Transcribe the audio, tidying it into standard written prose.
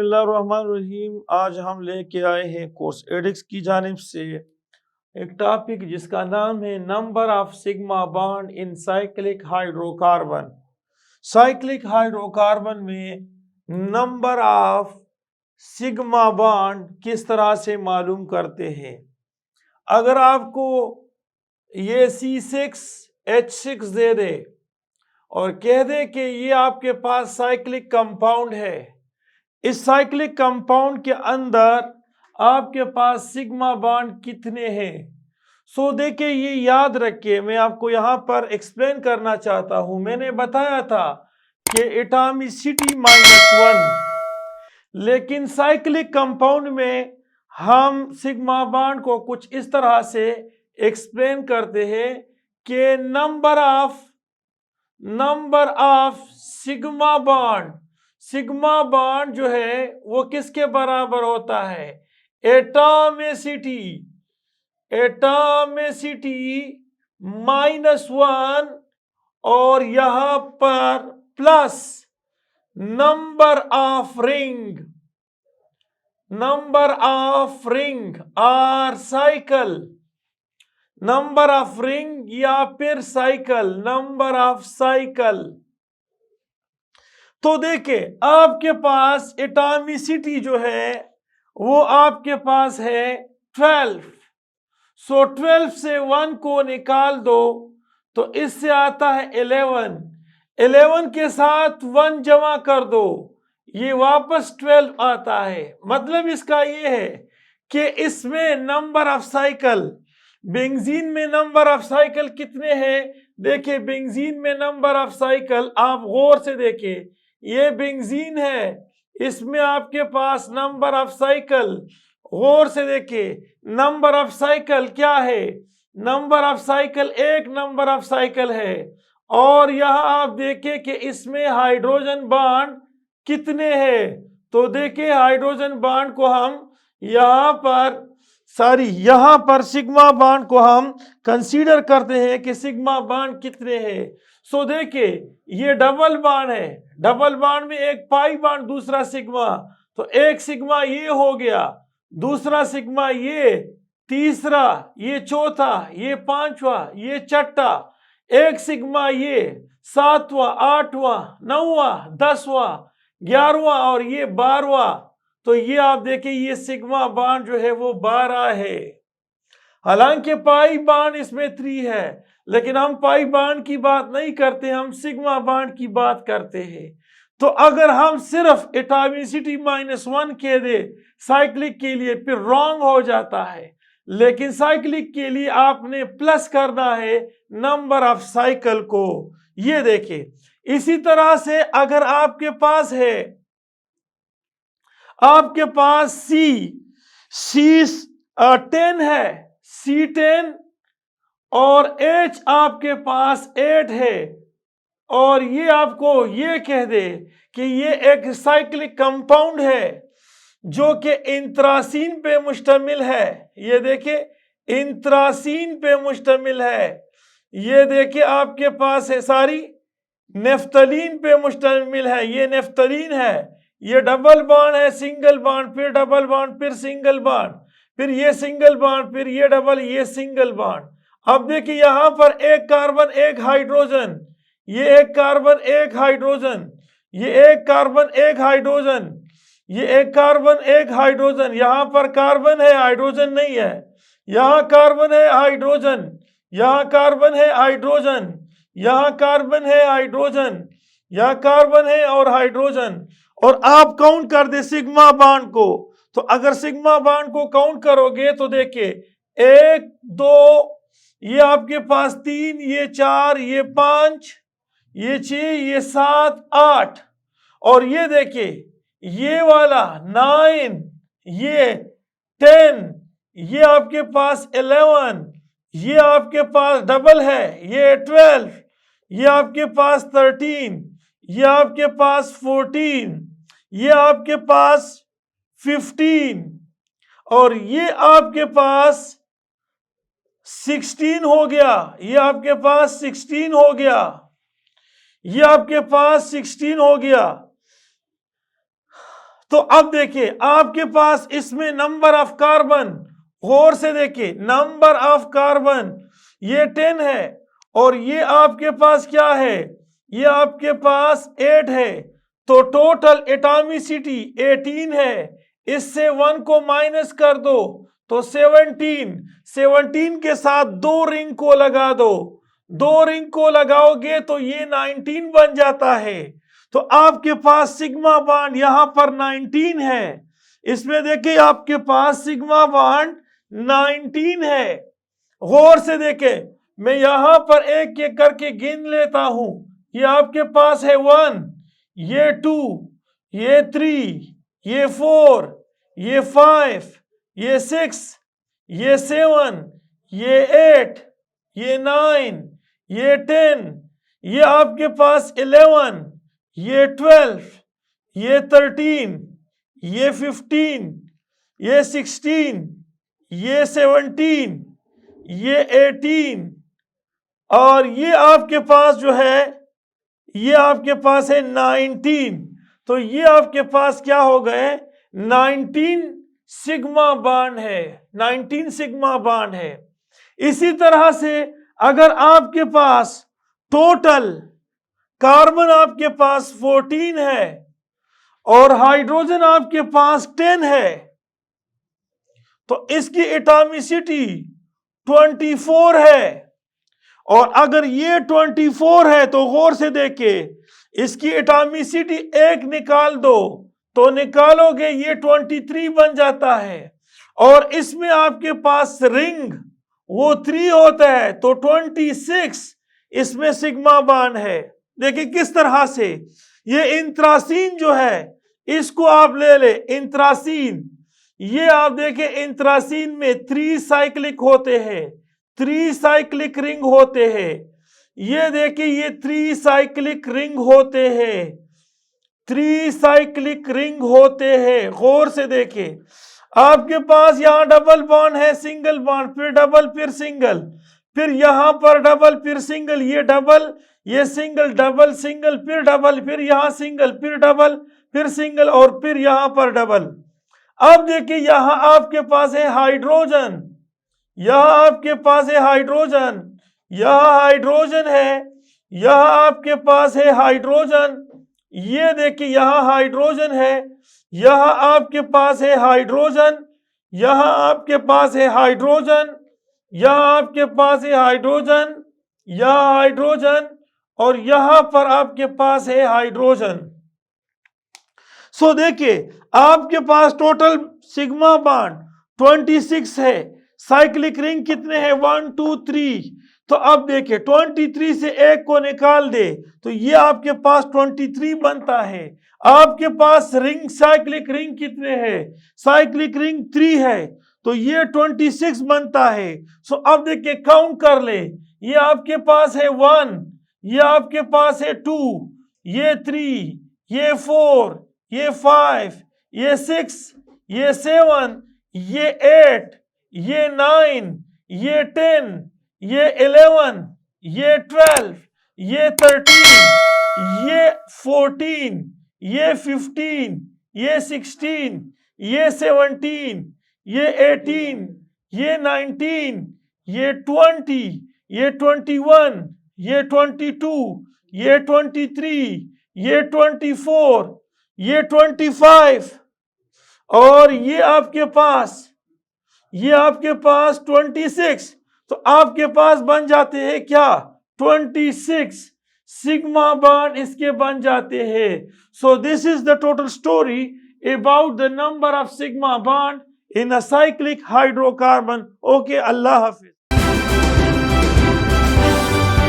बिस्मिल्लाहिर्रहमानिर्रहीम। आज हम लेके आए हैं कोर्स एडिक्स की जानिब से एक टॉपिक जिसका नाम है number of sigma bond in cyclic hydrocarbon. Cyclic hydrocarbon में नंबर ऑफ सिग्मा बॉन्ड किस तरह से मालूम करते हैं। अगर आपको ये C6H6 दे दे और कह दे कि ये आपके पास साइक्लिक कंपाउंड है, इस साइक्लिक कंपाउंड के अंदर आपके पास सिग्मा बॉन्ड कितने हैं। सो देखिए, ये याद रखिए, मैं आपको यहाँ पर एक्सप्लेन करना चाहता हूँ। मैंने बताया था कि एटॉमिसिटी -1, लेकिन साइक्लिक कंपाउंड में हम सिग्मा बॉन्ड को कुछ इस तरह से एक्सप्लेन करते हैं कि नंबर ऑफ सिग्मा बॉन्ड जो है वो किसके बराबर होता है, एटॉमिसिटी -1 और यहां पर प्लस नंबर ऑफ रिंग और साइकिल, नंबर ऑफ रिंग या फिर साइकिल, नंबर ऑफ साइकिल। तो देखिए, आपके पास एटॉमिसिटी जो है वो आपके पास है 12। सो 12 से 1 को निकाल दो तो इससे आता है 11। 11 के साथ 1 जमा कर दो, ये वापस 12 आता है। मतलब इसका ये है कि इसमें नंबर ऑफ साइकिल, बेंजीन में नंबर ऑफ साइकिल कितने हैं। देखिए, बेंजीन में नंबर ऑफ साइकिल आप गौर से देखिए, ये बेंजीन है, इसमें आपके पास नंबर ऑफ साइकिल, गौर से देखिए, नंबर ऑफ साइकिल क्या है, number of cycle 1 number of cycle है। और यहां आप देखिए कि इसमें हाइड्रोजन बॉन्ड कितने हैं। तो देखिए, हाइड्रोजन बॉन्ड को हम यहां पर सिग्मा बॉन्ड को हम कंसीडर करते हैं कि सिग्मा बॉन्ड कितने हैं। सो देखिए, ये डबल बॉन्ड है, डबल बॉन्ड में एक पाई बॉन्ड, दूसरा सिग्मा, तो एक सिग्मा ये हो गया, दूसरा सिग्मा ये, तीसरा, ये चौथा, ये पांचवा, ये छठा, एक सिग्मा ये, 7वां, 8वां, 9वां, 10वां, 11वां और ये 12वां। तो ये आप देखिए, ये सिग्मा बॉन्ड जो है वो 12 है। हालांकि पाई बॉन्ड इसमें 3 है, लेकिन हम पाई बॉन्ड की बात नहीं करते, हम सिग्मा बॉन्ड की बात करते हैं। तो अगर हम सिर्फ एटॉमिसिटी -1 कह दे साइक्लिक के लिए, फिर रॉन्ग हो जाता है। लेकिन साइक्लिक के लिए आपने प्लस करना है नंबर ऑफ साइकिल को। ये देखिए, इसी तरह से अगर आपके पास है, आपके पास C10 है, C10 और H आपके पास 8 है, और ये आपको ये कह दे कि ये एक साइक्लिक कंपाउंड है जो कि इंथ्रासीन पे मुश्तमिल है। ये देखिए, इंथ्रासीन पे मुश्तमिल है। ये देखिए, आपके पास है सारी नेफ्थलीन पे मुश्तमिल है, ये नेफ्थलीन है। ये डबल बॉन्ड है, सिंगल बॉन्ड, फिर डबल बॉन्ड, फिर सिंगल बॉन्ड, फिर ये सिंगल बॉन्ड, फिर ये डबल, ये सिंगल बॉन्ड। अब देखिए, यहां पर एक कार्बन एक हाइड्रोजन, ये एक कार्बन एक हाइड्रोजन, ये एक कार्बन एक हाइड्रोजन, ये एक कार्बन एक हाइड्रोजन। यहां पर कार्बन है, हाइड्रोजन नहीं है। यहां कार्बन है, हाइड्रोजन, यहां कार्बन है, हाइड्रोजन, यहां कार्बन है, हाइड्रोजन, यहां कार्बन है और हाइड्रोजन। और आप काउंट कर दे सिग्मा बॉन्ड को, तो अगर सिग्मा बॉन्ड को काउंट करोगे तो देखिए, 1 2, ये आपके पास 3, ये 4, ये 5, ये 6, ये 7, 8, और ये देखिए, ये वाला 9, ये 10, ये आपके पास 11, ये आपके पास डबल है, ये 12, ये आपके पास 13, ये आपके पास 14, ये आपके पास 15, और ये आपके पास 16 हो गया, ये आपके पास 16 हो गया, ये आपके पास 16 हो गया। तो अब देखिए आपके पास इसमें नंबर ऑफ कार्बन, गौर से देखिए नंबर ऑफ कार्बन ये 10 है और ये आपके पास क्या है, ये आपके पास 8 है, तो टोटल एटॉमिसिटी 18 है। इससे 1 को माइनस कर दो तो 17 के साथ 2 रिंग को लगा दो, 2 रिंग को लगाओगे तो ये 19 बन जाता है। तो आपके पास सिग्मा बॉन्ड यहां पर 19 है, इसमें देखिए आपके पास सिग्मा बॉन्ड 19 है। गौर से देखें, मैं यहां पर एक एक करके गिन लेता हूं। ये आपके पास है 1, ये 2, ये 3, ये 4, ये 5, ये 6, ये 7, ये 8, ये 9, ये 10, ये आपके पास 11, ये 12, ये 13, ये 15, ये 16, ये 17, ये 18 और ये आपके पास जो है, ये आपके पास है 19। तो ये आपके पास क्या हो गए, 19 सिग्मा बॉन्ड है, 19 सिग्मा बॉन्ड है। इसी तरह से अगर आपके पास टोटल कार्बन आपके पास 14 है और हाइड्रोजन आपके पास 10 है, तो इसकी एटॉमिसिटी 24 है। और अगर ये 24 है तो गौर से देखिए इसकी एटॉमिसिटी 1 निकाल दो तो निकालोगे ये 23 बन जाता है। और इसमें आपके पास रिंग वो 3 होता है तो 26 इसमें सिग्मा बॉन्ड है। देखिए किस तरह से ये इंत्रासीन जो है इसको आप ले ले, इंत्रासीन ये आप देखें इंत्रासीन में 3 साइक्लिक होते हैं, 3 साइक्लिक रिंग होते हैं। ये देखिए ये 3 साइक्लिक रिंग होते हैं, 3 साइक्लिक रिंग होते हैं। गौर से देखिए आपके पास यहां डबल बॉन्ड है, सिंगल बॉन्ड, फिर डबल, फिर सिंगल, फिर यहां पर डबल, फिर सिंगल, ये डबल, ये सिंगल, डबल, सिंगल, फिर डबल, फिर यहां सिंगल, फिर डबल, फिर सिंगल और फिर यहां पर डबल। अब देखिए यहां आपके पास है हाइड्रोजन, यहां आपके पास है हाइड्रोजन, यहां हाइड्रोजन है, यहां आपके पास है हाइड्रोजन, ये देखिए यहां हाइड्रोजन है, यहां आपके पास है हाइड्रोजन, यहां आपके पास है हाइड्रोजन, यहां आपके पास है हाइड्रोजन, यहां हाइड्रोजन और यहां पर आपके पास है हाइड्रोजन। सो देखिए आपके पास टोटल सिग्मा बॉन्ड 26 है, साइक्लिक रिंग कितने हैं 1 2 3। तो अब देखिए 23 से 1 को निकाल दे तो ये आपके पास 23 बनता है। आपके पास रिंग साइक्लिक रिंग कितने हैं, साइक्लिक रिंग 3 है तो ये 26 बनता है। सो अब देखिए काउंट कर ले, ये आपके पास है 1, ये आपके पास है 2, ये 3, ये 4, ये 5, ये 6, ये 7, ये 8, ये 9, ये 10, ये 11, ये 12, ये 13, ये 14, ये 15, ये 16, ये 17, ये 18, ये 19, ये 20, ये 21, ये 22, ये 23, ये 24, ये 25 और ये आपके पास 26। तो आपके पास बन जाते हैं क्या 26 सिग्मा बॉन्ड इसके बन जाते हैं। So this is the total story about the number of sigma bond in a cyclic hydrocarbon. Okay, Allah Hafiz.